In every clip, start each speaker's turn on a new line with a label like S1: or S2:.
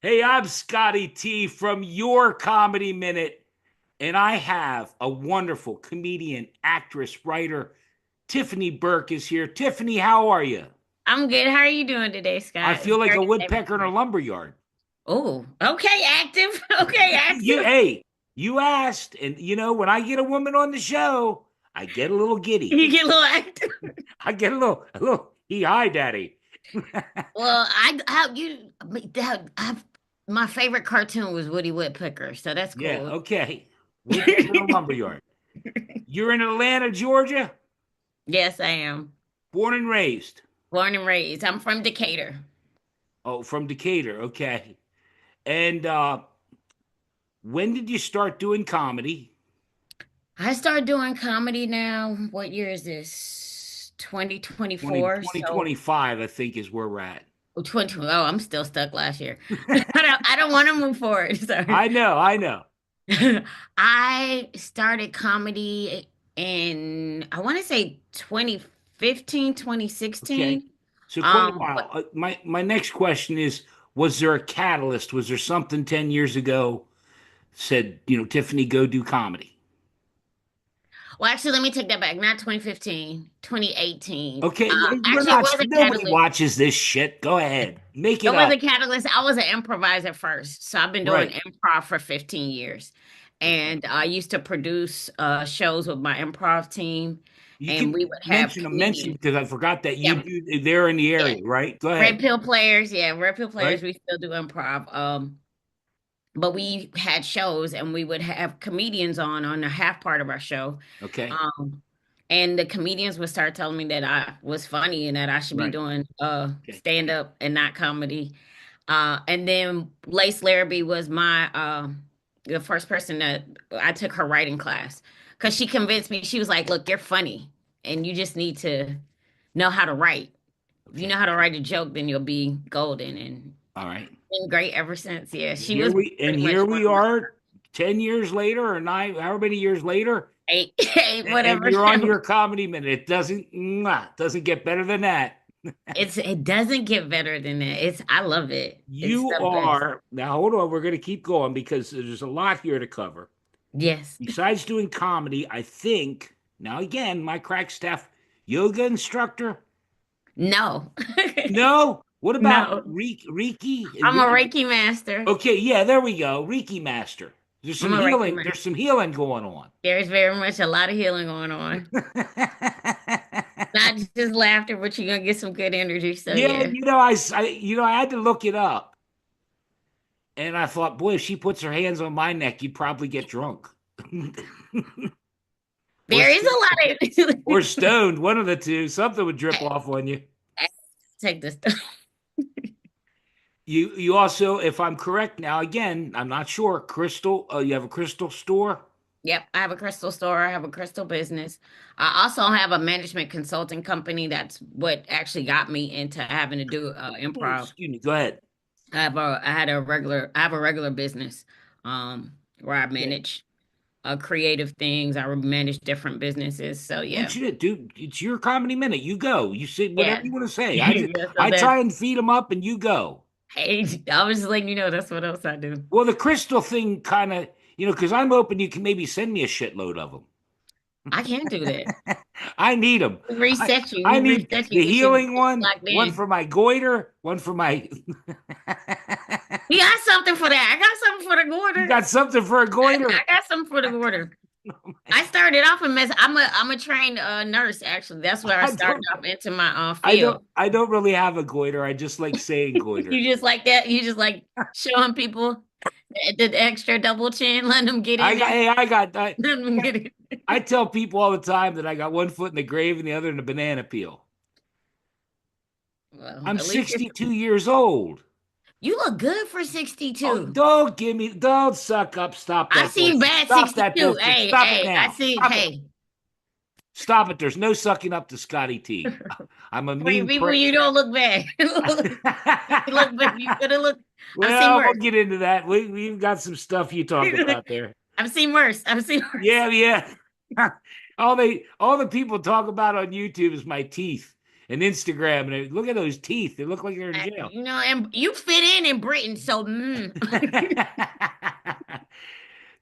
S1: Hey, I'm Scotty T from Your Comedy Minute, and I have a wonderful comedian, actress, writer. Tiffany Burke is here. Tiffany, how are you?
S2: I'm good. How are you doing today,
S1: I
S2: Scott? It's
S1: feel like
S2: very
S1: a woodpecker in a
S2: everything.
S1: lumberyard.
S2: Oh, okay, active. Okay,
S1: You,
S2: active.
S1: hey, you asked, and when I get a woman on the show, I get a little giddy.
S2: You get a little active.
S1: I get a little, hi, daddy.
S2: Well, my favorite cartoon was Woody Woodpecker, so that's
S1: Yeah,
S2: cool.
S1: okay. Woodpecker in a lumberyard. You're in Atlanta, Georgia,
S2: Yes, I am.
S1: born and raised.
S2: Born and raised. I'm from Decatur.
S1: Oh, from Decatur. Okay. And when did you start doing comedy?
S2: I started doing comedy now. What year is this?
S1: 20
S2: 2024. So
S1: 2025, I think, is where we're at.
S2: 20. Oh, I'm still stuck last year. I don't want to move forward. Sorry.
S1: I know, I know.
S2: I started comedy in, I want to say 2015,
S1: Okay.
S2: 2016.
S1: So quite a
S2: But
S1: while. My next question is, was there a catalyst? Was there something 10 years ago said, Tiffany, go do comedy?
S2: well, actually, let me take that back. Not 2015, 2018.
S1: Okay, we're
S2: Actually, it
S1: not,
S2: was a
S1: nobody
S2: catalyst.
S1: watches this shit. Go ahead. Make
S2: It
S1: it
S2: was
S1: up.
S2: a catalyst. I was an improviser first. So I've been doing
S1: Right.
S2: improv for 15 years.
S1: Okay.
S2: And I used to produce shows with my improv team,
S1: You
S2: and
S1: can
S2: we would have
S1: mention
S2: comedians.
S1: because I forgot that you
S2: Yeah.
S1: do they're in the
S2: Yeah.
S1: area, right? Go
S2: Red
S1: ahead.
S2: Pill players. Yeah. Red Pill players.
S1: Right?
S2: We still do improv. But we had shows and we would have comedians on the half part of our show.
S1: Okay.
S2: Um, and the comedians would start telling me that I was funny and that I should be
S1: Right.
S2: doing
S1: Okay.
S2: stand up and not comedy. And then Lace Larrabee was my the first person that I took her writing class because she convinced me. She was like, "Look, you're funny, and you just need to know how to write. If you know
S1: Okay.
S2: how to write a joke, then you'll be golden." And
S1: All right.
S2: been great ever since. Yeah,
S1: And
S2: she was pretty much
S1: here
S2: one
S1: we
S2: of my
S1: are 10 years later or nine, however many years later,
S2: eight, eight,
S1: and
S2: whatever.
S1: you're on your comedy minute. It doesn't get better than that.
S2: It doesn't get better than that. I love it. It's
S1: You
S2: the best.
S1: are now hold on, we're gonna keep going because there's a lot here to cover.
S2: Yes.
S1: Besides doing comedy, I think now again, my crack staff yoga instructor.
S2: No.
S1: No, what about
S2: No. I'm a
S1: Reiki?
S2: Reiki master.
S1: Okay, yeah, there we go. Reiki master. There's some
S2: I'm a Reiki
S1: healing.
S2: master.
S1: There's some healing going on.
S2: There's very much a lot of healing going on. Not just laughter, but you're gonna get some good energy. So
S1: Yeah,
S2: yeah.
S1: I had to look it up, and I thought, boy, if she puts her hands on my neck, you'd probably get drunk, or
S2: There is
S1: st-
S2: a lot
S1: or
S2: of
S1: stoned. One of the two. Something would drip off on you.
S2: take this stuff.
S1: You also, if I'm correct now, again, I'm not sure. Crystal, you have a crystal store.
S2: Yep, I have a crystal store. I have a crystal business. I also have a management consulting company. That's what actually got me into having to do
S1: Oh,
S2: improv.
S1: excuse me. Go ahead.
S2: I have a regular business where I
S1: Okay.
S2: manage creative things. I manage different businesses. So yeah.
S1: Mention it, dude. It's your comedy minute. You go. You say whatever
S2: Yeah.
S1: you want to say.
S2: Yeah, so
S1: I
S2: that's
S1: try and feed them up, and you go.
S2: hey, I was just letting you know that's what else I do.
S1: Well, the crystal thing kind of, because I'm open. You can maybe send me a shitload of them.
S2: I can't do that.
S1: I need them.
S2: We
S1: I
S2: reset you.
S1: I
S2: We
S1: need
S2: reset you.
S1: the
S2: Get you
S1: healing
S2: locked
S1: one
S2: in.
S1: for my goiter, one for my.
S2: We got something for that. I got something for the
S1: You
S2: order.
S1: got something for a
S2: I
S1: goiter?
S2: got something for the order. I started off in mess. I'm a trained nurse actually. That's where I
S1: I
S2: started
S1: don't.
S2: off into my field.
S1: I don't really have a goiter. I just like saying goiter.
S2: You just like that. You just like showing people the extra double chin, letting them get
S1: I
S2: in
S1: got.
S2: there.
S1: Hey,
S2: Letting them get in.
S1: I tell people all the time that I got one foot in the grave and the other in the banana peel.
S2: Well,
S1: I'm
S2: at least
S1: 62 years old.
S2: you look good for
S1: Oh,
S2: 62.
S1: don't suck up. Stop
S2: I
S1: that
S2: seen
S1: bullshit.
S2: bad
S1: Stop that
S2: 62.
S1: bullshit.
S2: Hey,
S1: Stop it
S2: hey, I
S1: now.
S2: see.
S1: Stop it.
S2: Hey,
S1: Stop it. There's no sucking up to Scotty T. I'm a
S2: for
S1: mean
S2: people,
S1: prick.
S2: you don't look bad. You look bad. You could have looked. I've seen
S1: Well, we'll
S2: worse.
S1: get into that. We've got some stuff you talk about there.
S2: I've seen worse. I've seen worse.
S1: Yeah, yeah. All the people talk about on YouTube is my teeth. and Instagram, and look at those teeth. They look like they're in jail.
S2: And you fit in Britain, so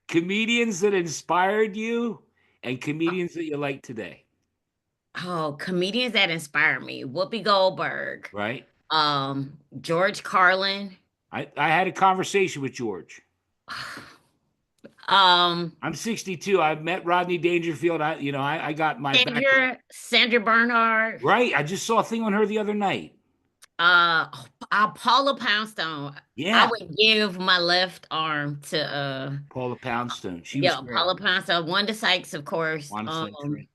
S1: Comedians that inspired you and comedians that you like today,
S2: Oh, comedians that inspire me. Whoopi Goldberg,
S1: right?
S2: George Carlin.
S1: I had a conversation with George.
S2: Um,
S1: I'm 62. I've met Rodney Dangerfield. I got my back.
S2: Sandra Bernhard,
S1: Right. I just saw a thing on her the other night.
S2: uh, Paula Poundstone. I
S1: Yeah.
S2: would give my left arm to
S1: Paula Poundstone. She was
S2: yeah,
S1: great.
S2: Paula Poundstone. Wanda Sykes, of course.
S1: Wanda Sykes, right.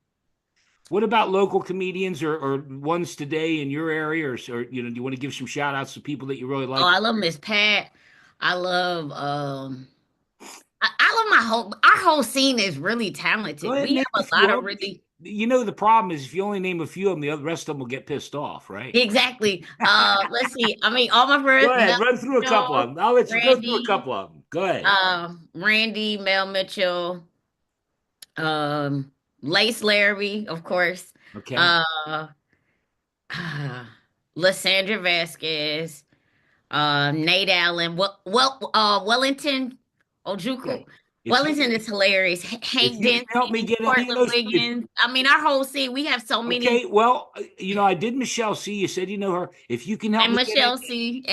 S1: What about local comedians or ones today in your area, or do you want to give some shout outs to people that you really
S2: Oh,
S1: like?
S2: I love Miss Pat. I love I love our whole scene is really
S1: Go
S2: talented.
S1: ahead,
S2: We
S1: name a
S2: have a
S1: few
S2: lot
S1: of
S2: of
S1: them.
S2: really
S1: The problem is if you only name a few of them, the rest of them will get pissed off, right?
S2: exactly. Let's see. I mean, all my
S1: Go
S2: friends,
S1: ahead,
S2: Mel
S1: run through a couple of
S2: Mitchell,
S1: them. I'll let you go through a
S2: Randy,
S1: couple of them. Go ahead.
S2: Mel Mitchell, um, Lace Larrabee, of course,
S1: Okay.
S2: uh, Lysandra Vasquez, Nate Allen, Wellington Ojukwu.
S1: Okay. If you
S2: Wellington is hilarious.
S1: if
S2: Hank
S1: you can help me
S2: Dempsey,
S1: get any of
S2: Portland
S1: those, if
S2: Wiggins. I mean, our whole scene, we have so many.
S1: okay, well, I did Michelle C. You said you know her. If you can help
S2: And
S1: me get any of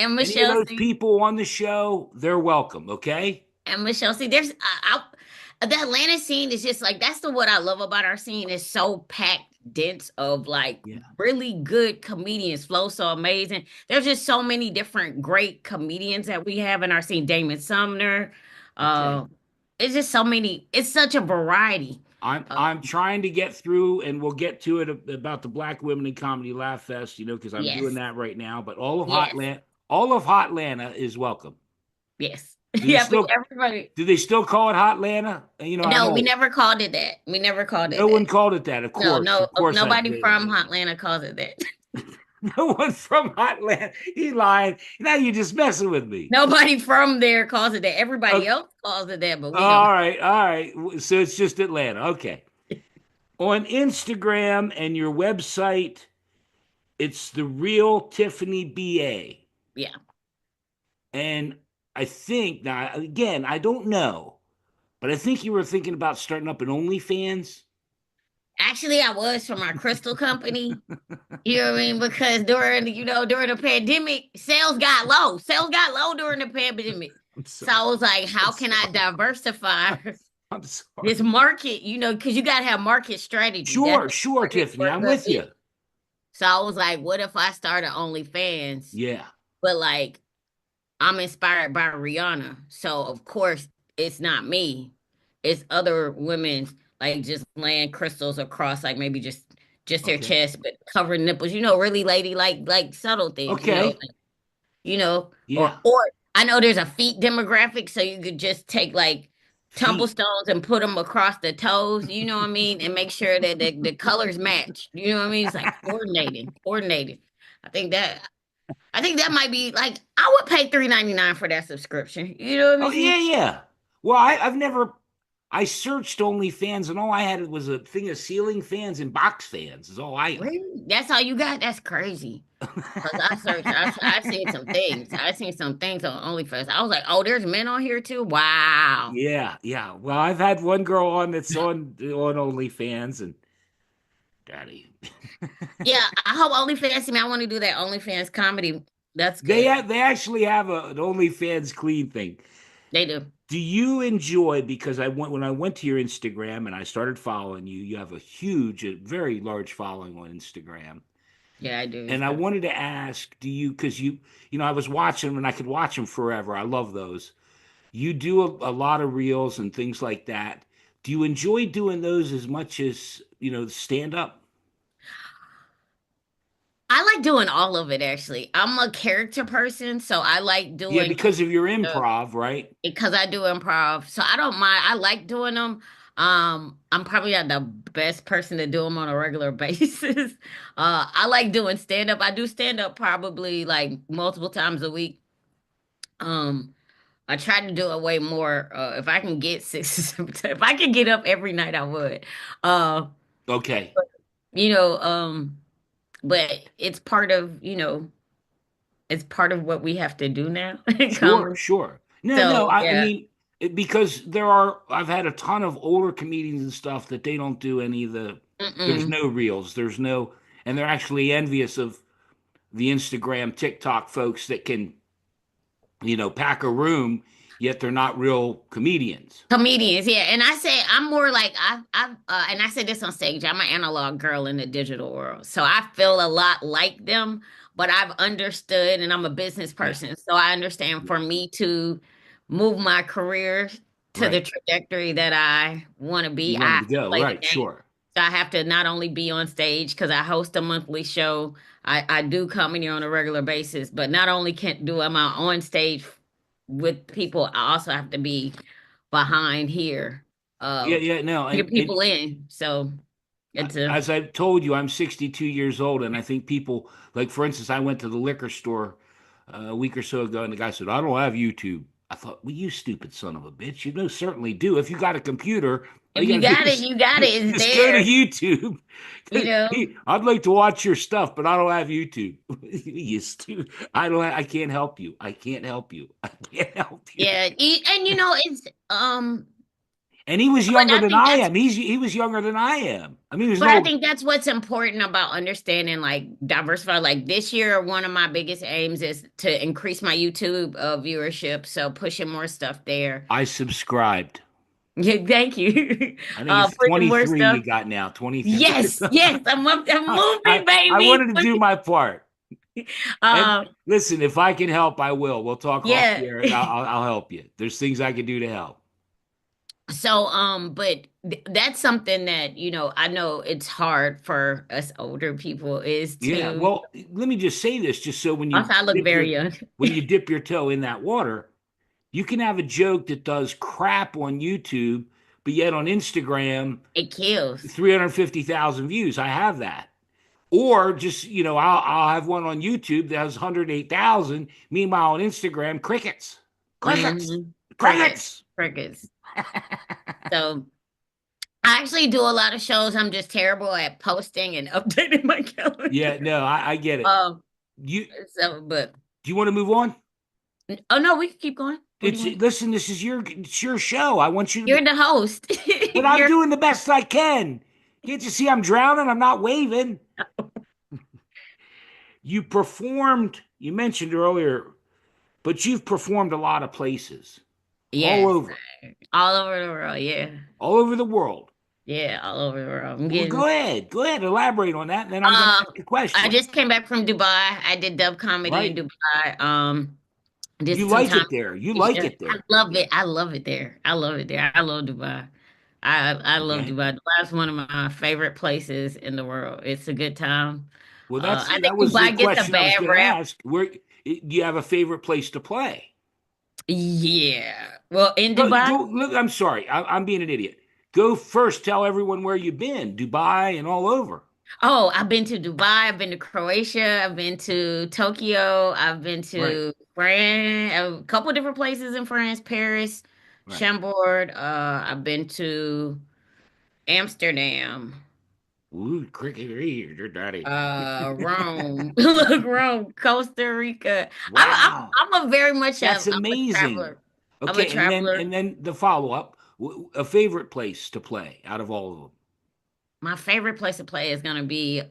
S2: Michelle
S1: those
S2: C.
S1: people on the show, they're welcome. Okay.
S2: And Michelle C. The Atlanta scene is just like that's what I love about our scene. It's so packed, dense of like
S1: Yeah.
S2: really good comedians. Flow so amazing. There's just so many different great comedians that we have in our scene. Damon Sumner.
S1: Okay.
S2: Uh, it's just so many. It's such a variety. Uh,
S1: I'm trying to get through, and we'll get to it about the Black Women in Comedy Laugh Fest, because I'm doing
S2: yes,
S1: that right now. But
S2: yes,
S1: All of Hotlanta is welcome.
S2: yes.
S1: Do they
S2: Yeah, but
S1: still
S2: everybody.
S1: do they still call it Hotlanta? I'm
S2: No, we
S1: old.
S2: never called it that. We never called it
S1: No
S2: that.
S1: one called it that. Of course, I
S2: Nobody
S1: did.
S2: from Atlanta calls it that.
S1: No one from Hotlanta. He lying. Now you're just messing with me.
S2: Nobody from there calls it that. Everybody
S1: Okay.
S2: else calls it that, but we don't.
S1: All right, all right. So it's just Atlanta. Okay. On Instagram and your website, it's the real Tiffany BA.
S2: Yeah.
S1: And I think now again, I don't know, but I think you were thinking about starting up an OnlyFans.
S2: Actually, I was from our crystal company. You know what I mean? Because during the pandemic, sales got low. Sales got low during the pandemic.
S1: I'm
S2: So I
S1: sorry.
S2: was like,
S1: I'm
S2: how can I
S1: sorry.
S2: diversify
S1: I'm
S2: this
S1: sorry.
S2: market? Because you got to have market strategy. That's
S1: Sure, sure,
S2: important
S1: Tiffany.
S2: for a
S1: I'm
S2: good
S1: with you.
S2: business. So I was like, what if I started OnlyFans?
S1: Yeah.
S2: But like, I'm inspired by Rihanna. So of course it's not me. It's other women like just laying crystals across like maybe just their
S1: Okay.
S2: chest, but covering nipples, really lady like subtle things,
S1: Okay. Yeah.
S2: or I know there's a feet demographic, so you could just take like
S1: Feet.
S2: tumblestones and put them across the toes, you know what I mean, and make sure that the colors match. You know what I mean? It's like coordinating. I think that I think that might be like I would pay $3.99 for that subscription. You know what I
S1: Oh yeah,
S2: mean?
S1: yeah. Well, I've never. I searched OnlyFans, and all I had was a thing of ceiling fans and box fans. Is all I own.
S2: Really? That's all you got? That's crazy. Because I searched, I seen some things. I seen some things on OnlyFans. I was like, oh, there's men on here too. Wow.
S1: Yeah, yeah. Well, I've had one girl on that's on OnlyFans, and daddy,
S2: Yeah, I hope OnlyFans. I want to do that OnlyFans comedy. That's
S1: they
S2: good.
S1: they actually have an OnlyFans clean thing.
S2: They do.
S1: Do you enjoy, because when I went to your Instagram and I started following you, you have a very large following on Instagram.
S2: Yeah, I do. It's
S1: And I
S2: good.
S1: wanted to ask, do you, because I was watching them and I could watch them forever. I love those. You do a lot of reels and things like that. Do you enjoy doing those as much as, stand up?
S2: I like doing all of it actually. I'm a character person, so I like
S1: Yeah,
S2: doing
S1: because of your
S2: uh,
S1: improv, right?
S2: because I do improv. So I don't mind. I like doing them. I'm probably not the best person to do them on a regular basis. I like doing stand up. I do stand up probably like multiple times a week. Um, I try to do it way more. If I can get six, if I could get up every night, I would. Uh,
S1: Okay.
S2: you know, um, but it's part of, it's part of what we have to do now in
S1: Sure,
S2: comedy.
S1: sure. No, no.
S2: So
S1: I
S2: yeah.
S1: mean, because I've had a ton of older comedians and stuff that they don't do any of the. There's
S2: Mm-mm.
S1: no reels. There's no, and they're actually envious of the Instagram, TikTok folks that can, pack a room, yet they're not real comedians.
S2: Comedians, yeah. And I say I'm more like and I said this on stage, I'm an analog girl in the digital world. So I feel a lot like them, but I've understood and I'm a business
S1: Yeah,
S2: person. So I understand for me to move my career to the
S1: right.
S2: trajectory that I want to be,
S1: You
S2: I
S1: wanted
S2: have
S1: to
S2: to
S1: go,
S2: play the
S1: right?
S2: game.
S1: Sure.
S2: So I have to not only be on stage because I host a monthly show. I do comedy on a regular basis, but not only can do am I on stage with people, I also have to be behind here,
S1: Yeah,
S2: uh,
S1: yeah. No,
S2: bringing
S1: and
S2: people in. So it's a
S1: as I've told you, I'm 62 years old, and I think people, like, for instance, I went to the liquor store a week or so ago, and the guy said, "I don't have YouTube." I thought, "Well, you stupid son of a bitch, you know certainly do. If you got a computer, all
S2: if
S1: you
S2: you
S1: got to do
S2: got it,
S1: is
S2: you got it. It's
S1: just go to
S2: there.
S1: YouTube."
S2: You know.
S1: I'd like to watch your stuff, but I don't have YouTube. You stupid. I can't help you. I can't help you. I can't help you.
S2: Yeah, and it's
S1: And he was
S2: but
S1: younger
S2: I
S1: than
S2: think
S1: I
S2: that's
S1: am. He was younger than I am. I mean, he was an
S2: but I
S1: old.
S2: think that's what's important about understanding like diversify. Like this year, one of my biggest aims is to increase my YouTube viewership. So pushing more stuff there.
S1: I subscribed.
S2: Yeah, thank you.
S1: I think it's
S2: Pushing more
S1: 23
S2: stuff.
S1: you got now, 23.
S2: Yes, yes, I'm moving,
S1: I
S2: baby.
S1: wanted to do my part. And
S2: Uh,
S1: listen, if I can help, I will. We'll talk off
S2: yeah.
S1: the air and I'll help you. There's things I can do to help.
S2: So, but that's something that, I know it's hard for us older people is
S1: Yeah.
S2: to,
S1: Well, let me just say this, just so
S2: also, I look very young.
S1: when you dip your toe in that water, you can have a joke that does crap on YouTube, but yet on Instagram,
S2: It kills.
S1: 350,000 views. I have that. Or just, I'll have one on YouTube that has 108,000. Meanwhile, on Instagram, crickets, crickets,
S2: Hmm. Crickets,
S1: crickets.
S2: crickets. So I actually do a lot of shows. I'm just terrible at posting and updating my
S1: Yeah,
S2: calendar.
S1: no, I get it.
S2: Um,
S1: You
S2: but
S1: Do you want to move on?
S2: oh no, we can keep going. What do you
S1: It's
S2: want?
S1: listen. This is it's your show. I want you to
S2: You're
S1: be,
S2: the host.
S1: but I'm
S2: You're
S1: doing the best I can. Can't you see I'm drowning? I'm not waving. You performed. You mentioned earlier, but you've performed a lot of places, all
S2: yes,
S1: over,
S2: all over the world. Yeah,
S1: all over the world.
S2: yeah, all over the world. I'm
S1: Well,
S2: getting.
S1: go ahead, elaborate on that, and then I'm going to
S2: Uh,
S1: ask a
S2: I
S1: question.
S2: just came back from Dubai. I did dub comedy in
S1: Right?
S2: Dubai. Did
S1: You
S2: some
S1: like
S2: time.
S1: it there. You like
S2: I
S1: it there.
S2: love it. I love it there. I love it there. I love Dubai. I love
S1: Okay.
S2: Dubai. Dubai is one of my favorite places in the world. It's a good time.
S1: Well,
S2: I
S1: that
S2: think
S1: was the
S2: Dubai gets a
S1: question I was
S2: bad
S1: going to
S2: rap.
S1: ask. Where do you have a favorite place to play?
S2: Yeah. Well, in
S1: Go.
S2: Dubai.
S1: Look, I'm sorry. I'm being an idiot. Go first. Tell everyone where you've been. Dubai and all over.
S2: Oh, I've been to Dubai. I've been to Croatia. I've been to Tokyo. I've been
S1: Right.
S2: to France. A couple different places in France, Paris,
S1: Right.
S2: Chambord. I've been to Amsterdam.
S1: Ooh, cricket, your daddy.
S2: Rome, look, Rome, Costa Rica.
S1: Wow,
S2: I'm a very much
S1: that's
S2: I'm a
S1: amazing.
S2: traveler. I'm a
S1: Okay,
S2: traveler.
S1: and then the follow up, a favorite place to play out of all of them.
S2: My favorite place to play is gonna be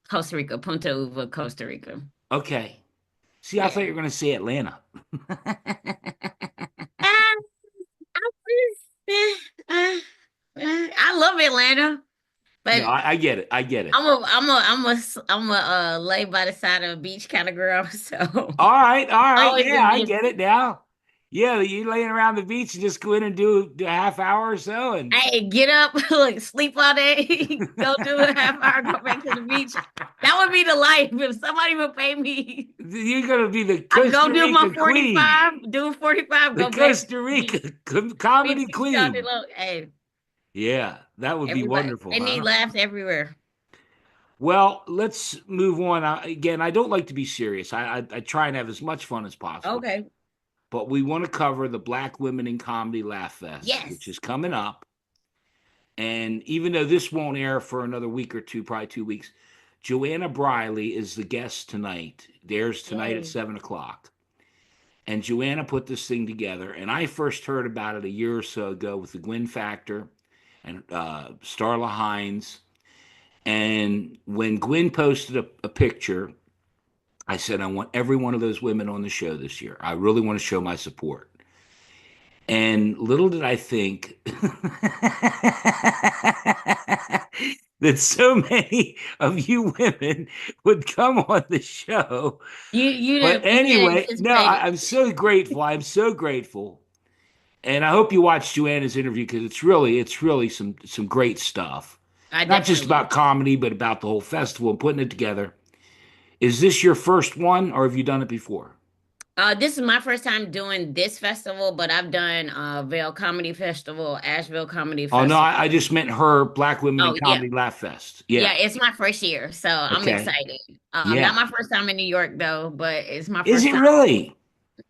S2: Costa Rica, Punta Uva, Costa Rica.
S1: Okay. See, I thought
S2: Yeah.
S1: you were going to say Atlanta.
S2: Ah, I I love Atlanta,
S1: No,
S2: but
S1: I get it. I get it.
S2: I'm a lay by the side of a beach kind of girl. So
S1: All right.
S2: always
S1: Yeah,
S2: gonna
S1: I
S2: be.
S1: get it now. Yeah, you laying around the beach and just go in and do a half hour or so, and
S2: Hey, get up, look, sleep all day, go do a half hour, go back to the beach. That would be the life. If somebody would pay me,
S1: you're gonna be the
S2: I go
S1: Costa
S2: do my
S1: Rica queen,
S2: 45, do 45,
S1: the
S2: go back to
S1: Costa
S2: the beach.
S1: Rica
S2: Be
S1: comedy
S2: beach all day
S1: queen.
S2: long. Hey,
S1: Yeah, that would be
S2: everybody,
S1: wonderful,
S2: they need
S1: huh?
S2: laughs everywhere.
S1: Well, let's move on. Again, I don't like to be serious. I try and have as much fun as possible.
S2: Okay.
S1: But we want to cover the Black Women in Comedy Laugh Fest, which
S2: Yes.
S1: is coming up. And even though this won't air for another week or two, probably 2 weeks, Joanna Briley is the guest tonight. It airs tonight at
S2: Yay.
S1: 7 o'clock. And Joanna put this thing together. And I first heard about it a year or so ago with the Gwyn Factor and Starla Hines. And when Gwyn posted a picture, I said, I want every one of those women on the show this year. I really want to show my support. And little did I think that so many of you women would come on the show. But
S2: You didn't
S1: anyway, no,
S2: anticipate it.
S1: I'm so grateful. I'm so grateful. And I hope you watch Joanna's interview because it's really some great stuff.
S2: I
S1: Not just
S2: definitely.
S1: about comedy, but about the whole festival and putting it together. Is this your first one or have you done it before?
S2: This is my first time doing this festival, but I've done Vail Comedy Festival, Asheville Comedy
S1: Oh no,
S2: Festival.
S1: I just meant her Black Women in
S2: Oh yeah,
S1: Comedy Laugh Fest.
S2: yeah.
S1: Yeah.
S2: It's my first year, so I'm
S1: Okay.
S2: excited. Not
S1: Yeah.
S2: my first time in New York though, but it's my
S1: Is
S2: first
S1: it
S2: time.
S1: really?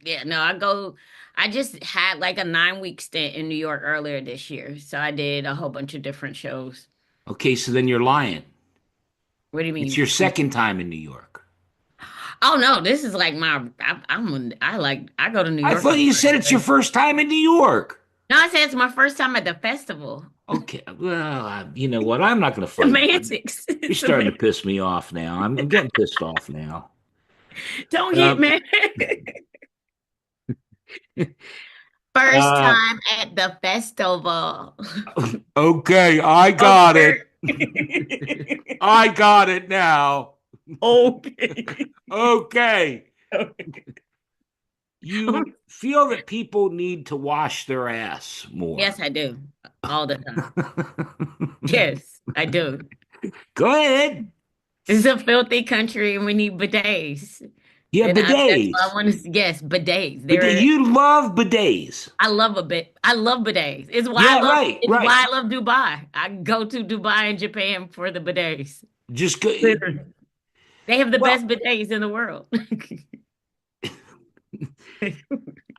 S2: Yeah, no, I go. I just had like a 9 week stint in New York earlier this year, so I did a whole bunch of different shows.
S1: Okay, so then you're lying.
S2: What do you
S1: It's
S2: mean?
S1: your second time in New York.
S2: Oh no, this is like my. I like. I go to New
S1: I
S2: York
S1: thought
S2: on
S1: you said it's your
S2: Thursday.
S1: first time in New York.
S2: No, I said it's my first time at the festival.
S1: Okay, well, you know what? I'm not going to fight you.
S2: Semantics.
S1: You're starting to
S2: Semantics.
S1: piss me off now. I'm getting pissed off now.
S2: Don't get
S1: Um,
S2: mad. First
S1: uh,
S2: time at the festival.
S1: okay, I got it.
S2: Okay.
S1: I got it now.
S2: Okay.
S1: Okay. You feel that people need to wash their ass more.
S2: Yes, I do. All the time. Yes, I do.
S1: Go ahead.
S2: This is a filthy country and we need bidets.
S1: Yeah,
S2: That's what I
S1: bidets.
S2: want to, yes, bidets.
S1: You love bidets.
S2: I love a bit. I love bidets.
S1: Yeah, right,
S2: It's
S1: right.
S2: why I love Dubai. I go to Dubai and Japan for the bidets.
S1: Just go.
S2: Literally. They have the
S1: Well,
S2: best bidets in the world.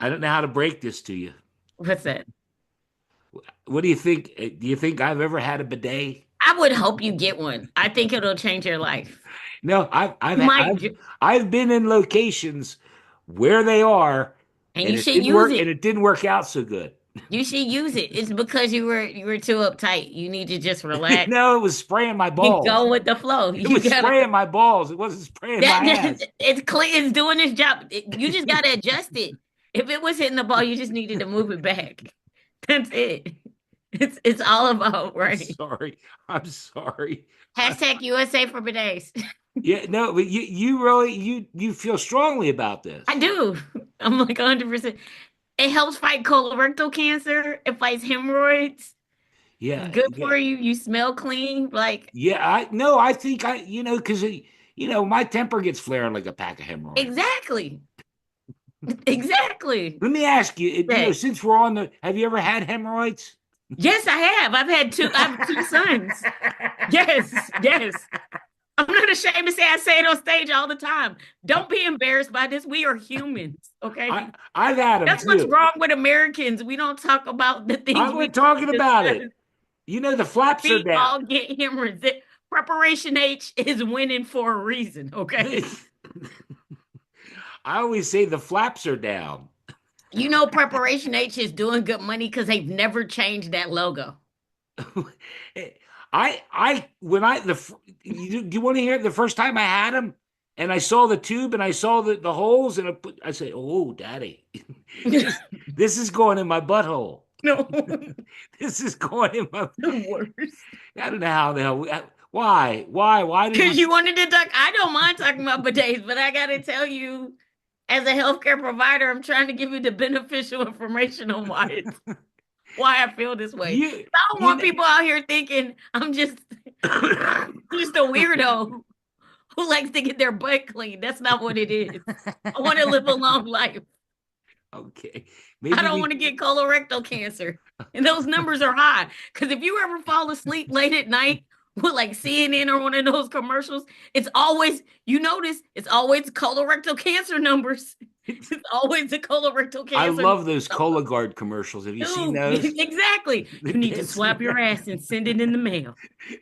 S1: I don't know how to break this to you.
S2: What's that?
S1: What do you think? Do you think I've ever had a bidet?
S2: I would hope you get one. I think it'll change your life.
S1: No, I've I've
S2: You might,
S1: I've I've been in locations where they are,
S2: and
S1: and
S2: you
S1: it
S2: should
S1: didn't
S2: use
S1: work,
S2: it.
S1: and it didn't work out so good.
S2: You should use it. It's because you were too uptight. You need to just relax
S1: No, it was spraying my
S2: and
S1: balls.
S2: go with the flow.
S1: It
S2: You
S1: was
S2: gotta
S1: spraying my balls. It wasn't spraying my ass.
S2: it's clean. It's doing its job. You just gotta adjust it. If it was hitting the ball, you just needed to move it back. That's it. It's all about
S1: I'm
S2: right.
S1: sorry. I'm sorry.
S2: Hashtag USA for bidets.
S1: Yeah, no, but you really you feel strongly about this.
S2: I do. I'm like 100%. It helps fight colorectal cancer. It fights hemorrhoids. It's
S1: Yeah,
S2: good
S1: yeah,
S2: for you. You smell clean. Like,
S1: yeah. I no, I think because my temper gets flaring like a pack of hemorrhoids.
S2: exactly. Exactly.
S1: Let me ask you,
S2: That.
S1: since we're on the, have you ever had hemorrhoids?
S2: Yes, I have. I have two sons. Yes, yes. I'm not ashamed to say I say it on stage all the time. Don't be embarrassed by this. We are humans, okay?
S1: I've had them
S2: That's what's
S1: too.
S2: wrong with Americans. We don't talk about the things
S1: I was
S2: we
S1: talking about
S2: discuss.
S1: it. The flaps are
S2: We
S1: down.
S2: all get hemorrhoids. Preparation H is winning for a reason, okay?
S1: I always say the flaps are down.
S2: You know, Preparation H is doing good money because they've never changed that logo.
S1: When do you want to hear it? The first time I had them and I saw the tube and I saw the holes and I say, oh, daddy, this is going in my butthole.
S2: No,
S1: This is going in my,
S2: the worst.
S1: I don't know how the hell, why did
S2: Because
S1: we,
S2: you wanted to talk. I don't mind talking about bidets, but I got to tell you, as a healthcare provider, I'm trying to give you the beneficial information on why I feel this way.
S1: you,
S2: I don't
S1: you
S2: want
S1: know,
S2: people out here thinking I'm just a weirdo who likes to get their butt clean. That's not what it is. I want to live a long life.
S1: okay,
S2: I
S1: maybe
S2: don't want to get colorectal cancer. And those numbers are high. Because if you ever fall asleep late at night with like CNN or one of those commercials, it's always, you notice, it's always colorectal cancer numbers. It's always the colorectal
S1: I
S2: cancer.
S1: love those Cologuard commercials. Have you seen
S2: Dude,
S1: those?
S2: exactly. You need to slap your ass and send it in the mail.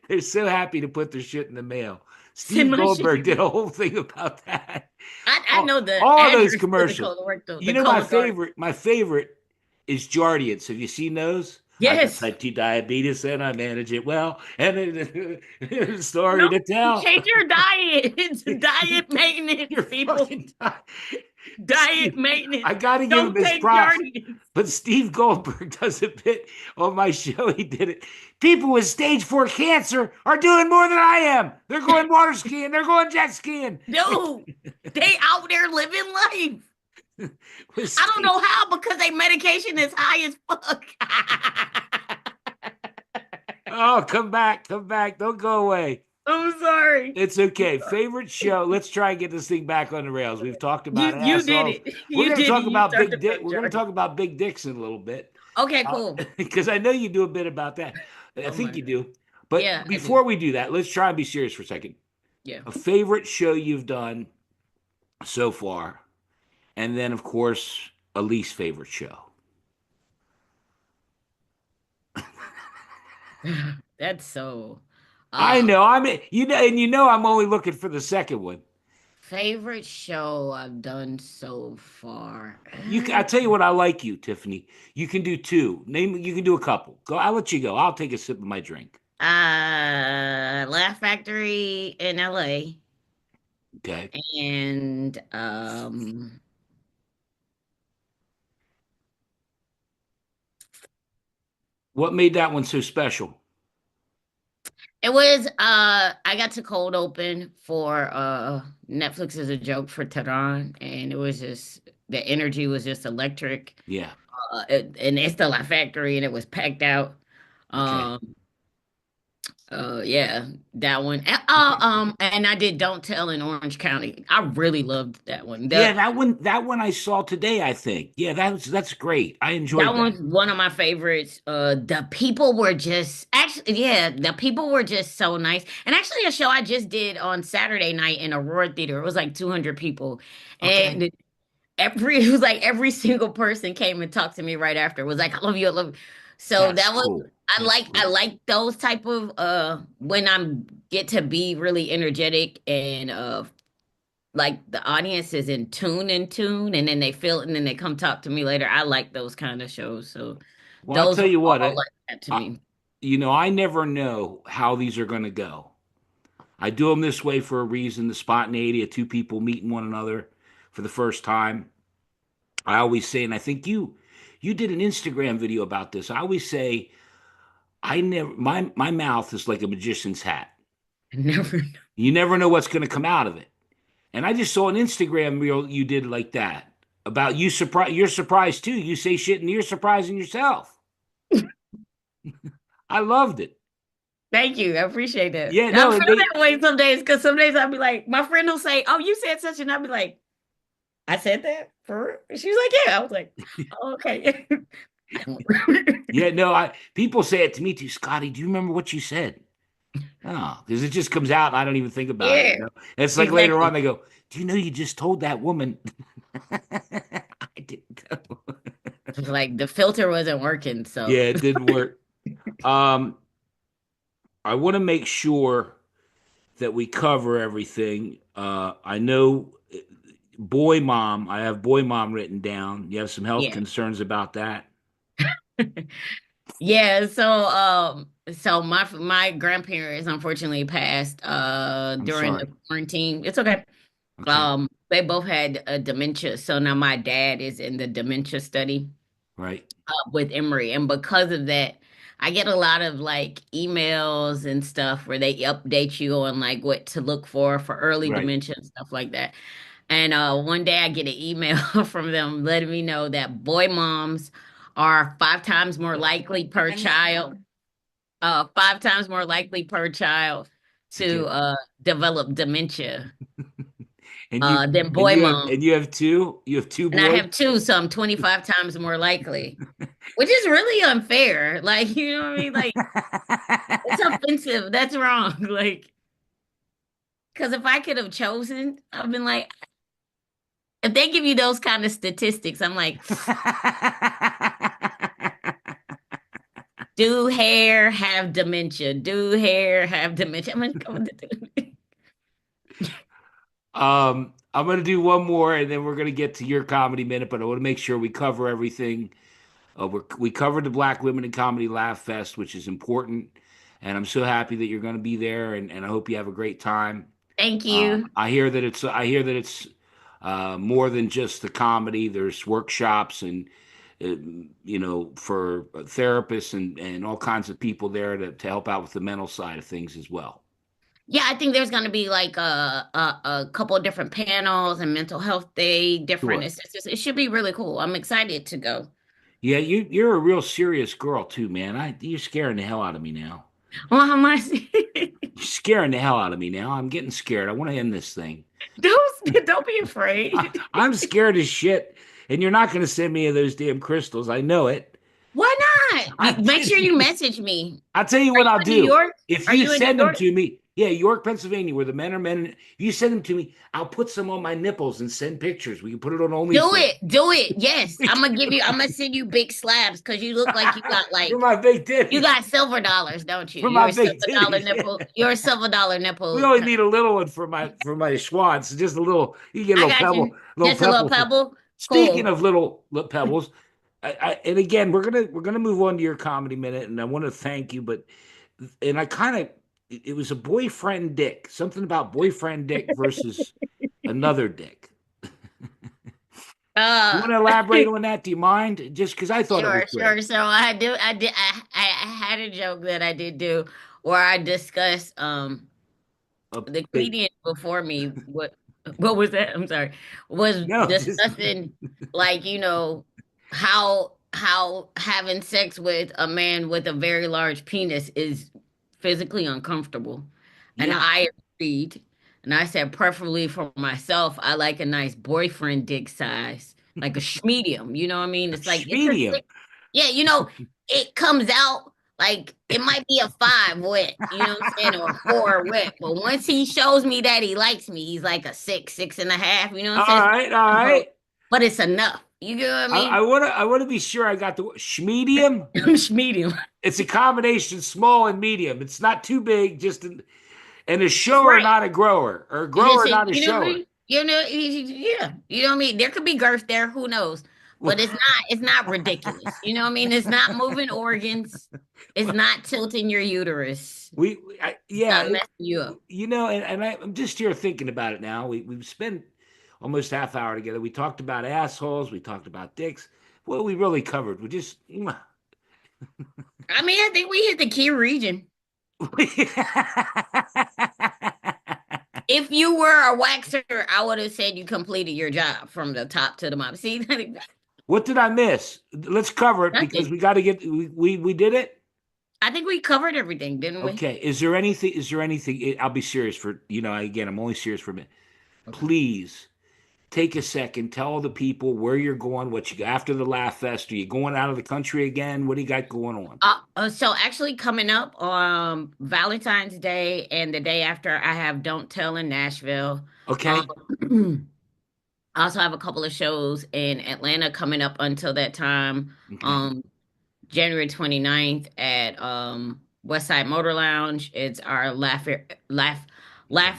S1: They're so happy to put their shit in the mail.
S2: Send
S1: Steve
S2: my
S1: Goldberg did
S2: shit.
S1: a whole thing about that.
S2: I
S1: All,
S2: know the
S1: all those
S2: address to the
S1: commercials.
S2: colorectal,
S1: You
S2: the
S1: know my
S2: Cologuard.
S1: favorite. My favorite is Jardiance. Have you seen those? I got
S2: Yes.
S1: type 2 diabetes and I manage it well. And a story
S2: No,
S1: to tell.
S2: change your diet. It's diet maintenance,
S1: You're
S2: people.
S1: fucking
S2: Diet
S1: Steve. I
S2: maintenance.
S1: got to give him
S2: Don't
S1: his
S2: take
S1: props.
S2: Jardians.
S1: But Steve Goldberg does a bit on my show. He did it. People with stage 4 cancer are doing more than I am. They're going water skiing. They're going jet skiing.
S2: Dude, they out there living life.
S1: With
S2: I don't
S1: stage.
S2: know how because their medication is high as fuck.
S1: Oh, come back. Come back. Don't go away.
S2: I'm sorry.
S1: It's okay. Favorite show. Let's try and get this thing back on the rails. We've talked about
S2: You did
S1: assholes.
S2: it.
S1: We're
S2: You
S1: going to
S2: did it.
S1: talk
S2: You
S1: about big
S2: started
S1: dick.
S2: from
S1: We're going to
S2: Jardian.
S1: talk about big dicks in a little bit.
S2: Okay, cool.
S1: Because I know you do a bit about that. I
S2: Oh
S1: think
S2: my
S1: you
S2: god.
S1: do. But
S2: Yeah, I do.
S1: before we do that, let's try and be serious for a second.
S2: Yeah.
S1: A favorite show you've done so far, and then of course a least favorite show.
S2: That's so
S1: I
S2: uh
S1: know. I mean, and I'm only looking for the second one.
S2: favorite show I've done so far.
S1: I tell you what, I like you, Tiffany. You can do two. Name. You can do a couple. Go. I'll let you go. I'll take a sip of my drink.
S2: Laugh Factory in LA
S1: Okay.
S2: and
S1: What made that one so special?
S2: it was I got to cold open for Netflix is a joke for Tehran and it was just the energy was just electric.
S1: Yeah.
S2: And it's the Laugh Factory and it was packed out.
S1: Okay.
S2: Um yeah, that one.
S1: Okay.
S2: And I did Don't Tell in Orange County. I really loved that one.
S1: Yeah, that one. That one I saw today. I think. Yeah, that's great. I enjoyed
S2: That
S1: that.
S2: one's one of my favorites. The people were just actually, yeah, the people were just so nice. And actually, a show I just did on Saturday night in Aurora Theater. It was like 200 people,
S1: Okay.
S2: and it was like every single person came and talked to me right after. It was like, I love you, I love you. So
S1: That's
S2: that was
S1: cool. That's
S2: I
S1: cool.
S2: like those type of when I'm get to be really energetic and like the audience is in tune, and then they feel it and then they come talk to me later. I like those kind of shows. So
S1: Well, I'll
S2: those
S1: tell
S2: were
S1: you what.
S2: all like that to
S1: I,
S2: me.
S1: I never know how these are going to go. I do them this way for a reason. The spontaneity of two people meeting one another for the first time. I always say, and I think you did an Instagram video about this. I always say, I never my mouth is like a magician's hat.
S2: I never
S1: You never know what's going to come out of it. And I just saw an Instagram reel you did like that about you surprise. You're surprised too. You say shit and you're surprising yourself. I loved it.
S2: Thank you. I appreciate that.
S1: Yeah,
S2: I
S1: no,
S2: feel
S1: and they
S2: that way some days because some days I'll be like, my friend will say, "Oh, you said such," and I'll be like, "I said that for real?" And she was like, "Yeah." I was like, oh, "Okay."
S1: yeah, no, I people say it to me too. Scotty, do you remember what you said? Oh, because it just comes out and I don't even think about it.
S2: Yeah,
S1: And it's like later on
S2: exactly.
S1: they go, "Do you know you just told that woman?" I didn't know.
S2: It's like the filter wasn't working, so
S1: Yeah, it didn't work. Um, I want to make sure that we cover everything. I know boy mom, I have boy mom written down. You have some health
S2: yeah.
S1: concerns about that.
S2: Yeah, so my grandparents unfortunately passed
S1: I'm
S2: during the
S1: sorry.
S2: quarantine. It's okay.
S1: Okay.
S2: They both had dementia, so now my dad is in the dementia study
S1: Right.
S2: with Emory, and because of that, I get a lot of like emails and stuff where they update you on like what to look for early
S1: Right.
S2: dementia and stuff like that. And one day I get an email from them letting me know that boy moms are 5 times more likely per child, 5 times more likely per child
S1: To
S2: to
S1: get
S2: develop dementia
S1: and you
S2: than boy moms.
S1: and you have two? You have two
S2: And I
S1: boys?
S2: have two, so I'm 25 times more likely, which is really unfair. Like, you know what I mean? Like, it's offensive. That's wrong. Like, because if I could have chosen, I've been like, if they give you those kind of statistics, I'm like, do hair have dementia? Do hair have dementia? I'm like,
S1: I'm gonna do one more, and then we're gonna get to your comedy minute. But I want to make sure we cover everything. We covered the Black Women in Comedy Laugh Fest, which is important, and I'm so happy that you're going to be there, and I hope you have a great time.
S2: Thank you.
S1: I hear that it's more than just the comedy. There's workshops and uh, for therapists and all kinds of people there to help out with the mental side of things as well.
S2: Yeah, I think there's going to be like a couple of different panels and mental health day, different
S1: Sure.
S2: assistants. It should be really cool. I'm excited to go.
S1: Yeah, you're a real serious girl too, man. You're scaring the hell out of me now.
S2: Well, how much?
S1: You're scaring the hell out of me now. I'm getting scared. I want to end this thing.
S2: Don't be afraid.
S1: I'm scared as shit, and you're not going to send me those damn crystals. I know it.
S2: Why not?
S1: I
S2: Make
S1: did.
S2: sure you message me.
S1: I'll tell you
S2: Are
S1: what
S2: you
S1: I'll
S2: in New
S1: do.
S2: York?
S1: If
S2: Are
S1: you
S2: you in New
S1: send them
S2: York?
S1: to me, yeah, York, Pennsylvania, where the men are men. If you send them to me, I'll put some on my nipples and send pictures. We can put it on
S2: Do
S1: OnlyFans.
S2: it. Do it. Yes.
S1: We can do
S2: I'm gonna send you big slabs because you look like
S1: for my big
S2: you
S1: titties.
S2: got silver dollars, don't you?
S1: For
S2: You're
S1: my
S2: a
S1: big
S2: silver dollar
S1: titties.
S2: nipple. You're a silver dollar
S1: We
S2: nipple.
S1: only need a little one for my schwans. Just a little. You get a
S2: I
S1: little
S2: got you.
S1: little
S2: Just a little
S1: pebble.
S2: pebble.
S1: Speaking
S2: Cool.
S1: of little pebbles, and again, we're gonna move on to your comedy minute, and I want to thank you, but and I kind of it was a boyfriend dick, something about boyfriend dick versus another dick. You
S2: Uh
S1: want to elaborate on that? Do you mind? Just because I thought it was
S2: Sure,
S1: great.
S2: sure. So I had a joke that I did do where I discussed
S1: A
S2: the
S1: big
S2: comedian before me what was that? I'm sorry. Was
S1: no, just
S2: discussing like, how having sex with a man with a very large penis is physically uncomfortable. And
S1: yeah,
S2: I agreed. And I said, preferably for myself, I like a nice boyfriend dick size, like a schmedium. You know what I mean? It's like it's a
S1: medium.
S2: six. Yeah, it comes out like it might be a five wet, you know what I'm saying, or a four wet. But once he shows me that he likes me, he's like a six, 6.5. You know what I'm
S1: All
S2: saying? It's
S1: right, all
S2: not
S1: right.
S2: broke, but it's enough. You get what I mean?
S1: I wanna be sure I got the medium.
S2: Medium.
S1: It's a combination small and medium. It's not too big, and a
S2: That's
S1: shower,
S2: right.
S1: not a grower, or a
S2: It's just,
S1: grower, not a
S2: you know what I
S1: shower.
S2: mean? Yeah. You know what I mean? There could be girth there, who knows? But it's not ridiculous. You know what I mean? It's not moving organs. It's not tilting your uterus.
S1: Yeah,
S2: Not messing you up.
S1: I'm just here thinking about it now. We've spent almost half hour together. We talked about assholes. We talked about dicks. Well, we really covered. We just
S2: I mean, I think we hit the key region. If you were a waxer, I would have said you completed your job from the top to the bottom. See,
S1: What did I miss? Let's cover it because
S2: nothing.
S1: we got to get we did it.
S2: I think we covered everything, didn't we?
S1: Okay. Is there anything? Is there anything? I'll be serious for again. I'm only serious for a minute.
S2: Okay.
S1: Please take a second. Tell all the people where you're going. What you after the Laugh Fest? Are you going out of the country again? What do you got going on?
S2: So actually coming up Valentine's Day and the day after I have Don't Tell in Nashville. Um,
S1: Okay.
S2: I also have a couple of shows in Atlanta coming up until that time.
S1: Okay.
S2: Um, January 29th at Westside Motor Lounge. It's our laugh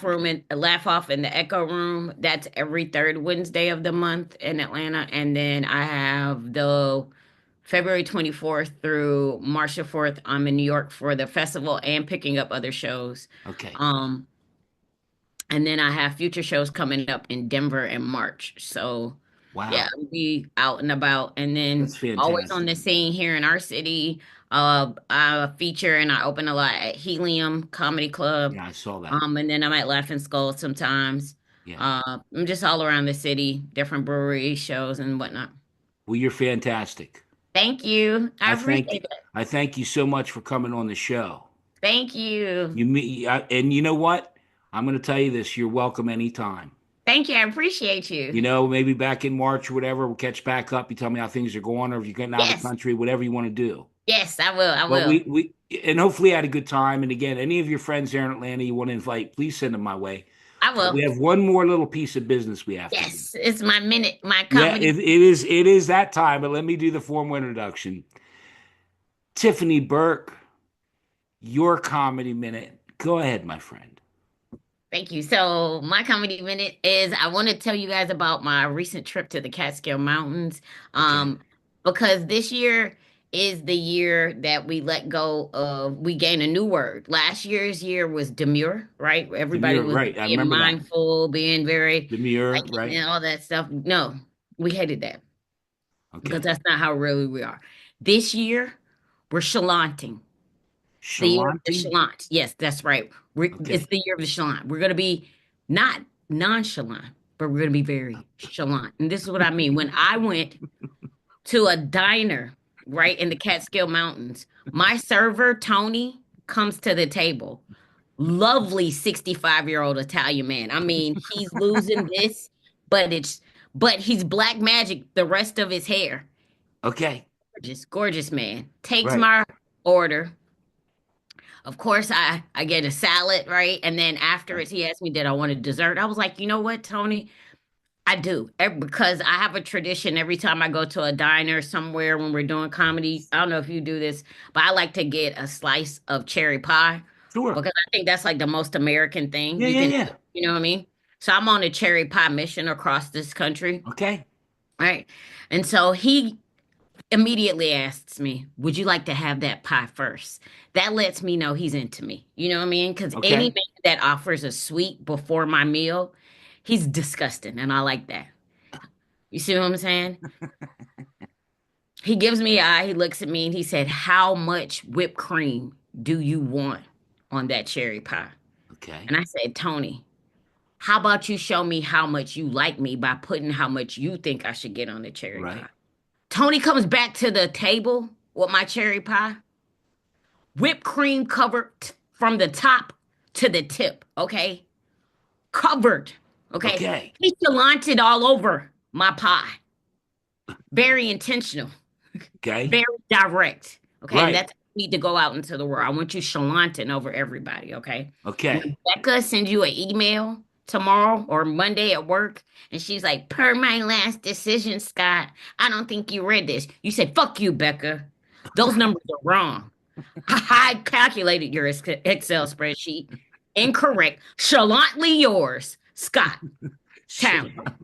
S2: room and laugh off in the Echo Room. That's every third Wednesday of the month in Atlanta. And then I have the February 24th through March the 4th. I'm in New York for the festival and picking up other shows.
S1: Okay.
S2: Um, and then I have future shows coming up in Denver in March. So yeah,
S1: Wow.
S2: I'll be out and about. And
S1: That's
S2: then always on
S1: fantastic.
S2: the scene here in our city. I feature and I open a lot at Helium Comedy Club.
S1: Yeah, I saw that.
S2: And then I'm at Laughing Skull sometimes.
S1: Yeah.
S2: I'm just all around the city, different brewery shows and whatnot.
S1: Well, you're fantastic.
S2: Thank you. I
S1: I thank
S2: appreciate that.
S1: I thank you so much for coming on the show.
S2: Thank you.
S1: And you know what? I'm going to tell you this. You're welcome anytime.
S2: Thank you. I appreciate you.
S1: Maybe back in March or whatever, we'll catch back up. You tell me how things are going, or if you're getting out of the
S2: Yes.
S1: country, whatever you want to do.
S2: Yes, I will. I
S1: But
S2: will.
S1: and hopefully had a good time. And again, any of your friends there in Atlanta you want to invite, please send them my way.
S2: I
S1: We
S2: will.
S1: have one more little piece of business we have to do.
S2: Yes. It's my minute, my
S1: Yeah,
S2: comedy.
S1: it is that time. But let me do the formal introduction. Tiffany Burke, your comedy minute. Go ahead, my friend.
S2: Thank you. So my comedy minute is I want to tell you guys about my recent trip to the Catskill Mountains.
S1: Okay.
S2: Um, because this year is the year that we gain a new word. Last year's year was demure, right? Everybody
S1: Demure,
S2: was
S1: right. I
S2: being
S1: remember that.
S2: mindful, being very
S1: Demure,
S2: like
S1: right.
S2: and all that stuff. No, we hated that because
S1: Okay.
S2: that's not how really we are. This year, we're chalanting. It's the year of the
S1: Chalanting.
S2: chalant. Yes, that's right. It's
S1: Okay.
S2: the year of the chalant. We're going to be not nonchalant, but we're going to be very chalant. And this is what I mean. When I went to a diner right in the Catskill Mountains, my server, Tony, comes to the table. Lovely 65-year-old Italian man. I mean, he's losing this, but he's black magic the rest of his hair.
S1: Okay.
S2: Gorgeous, gorgeous man. Takes
S1: Right.
S2: my order. Of course, I get a salad, right? And then
S1: Right.
S2: afterwards, he asked me, did I want a dessert? I was like, you know what, Tony? I do. Because I have a tradition every time I go to a diner somewhere when we're doing comedy. I don't know if you do this, but I like to get a slice of cherry pie
S1: Sure.
S2: because I think that's like the most American thing
S1: Yeah,
S2: you
S1: yeah,
S2: can,
S1: yeah.
S2: you know what I mean? So I'm on a cherry pie mission across this country,
S1: Okay.
S2: right? And so he immediately asks me, would you like to have that pie first? That lets me know he's into me. You know what I mean? Because any
S1: Okay.
S2: man that offers a sweet before my meal, he's disgusting. And I like that. You see what I'm saying? He gives me an eye, he looks at me, and he said, how much whipped cream do you want on that cherry pie?
S1: Okay.
S2: And I said, Tony, how about you show me how much you like me by putting how much you think I should get on the cherry
S1: Right.
S2: pie? Tony comes back to the table with my cherry pie. Whipped cream covered from the top to the tip, okay? Covered, okay?
S1: Okay.
S2: He chalanted all over my pie. Very intentional,
S1: Okay.
S2: very direct, okay? And
S1: Right.
S2: that's need to go out into the world. I want you chalanting over everybody, okay? When
S1: Okay.
S2: Becca sends you an email tomorrow or Monday at work, and she's like, per my last decision, Scott, I don't think you read this. You say, fuck you, Becca. Those numbers are wrong. I calculated your Excel spreadsheet. Incorrect. Chalantly yours, Scott Town.
S1: Shalom.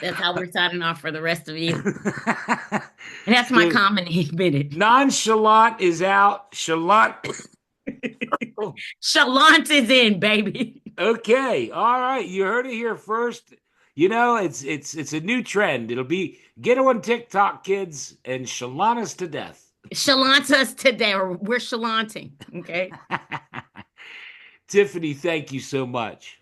S2: That's how we're signing off for the rest of you. And that's my
S1: So
S2: comedy minute.
S1: nonchalant is out. Chalant.
S2: Chalant is in, baby.
S1: Okay. All right. You heard it here first. You know, it's a new trend. It'll be get on TikTok, kids, and chalant us to death.
S2: Chalant us today, or we're chalanting. Okay.
S1: Tiffany, thank you so much.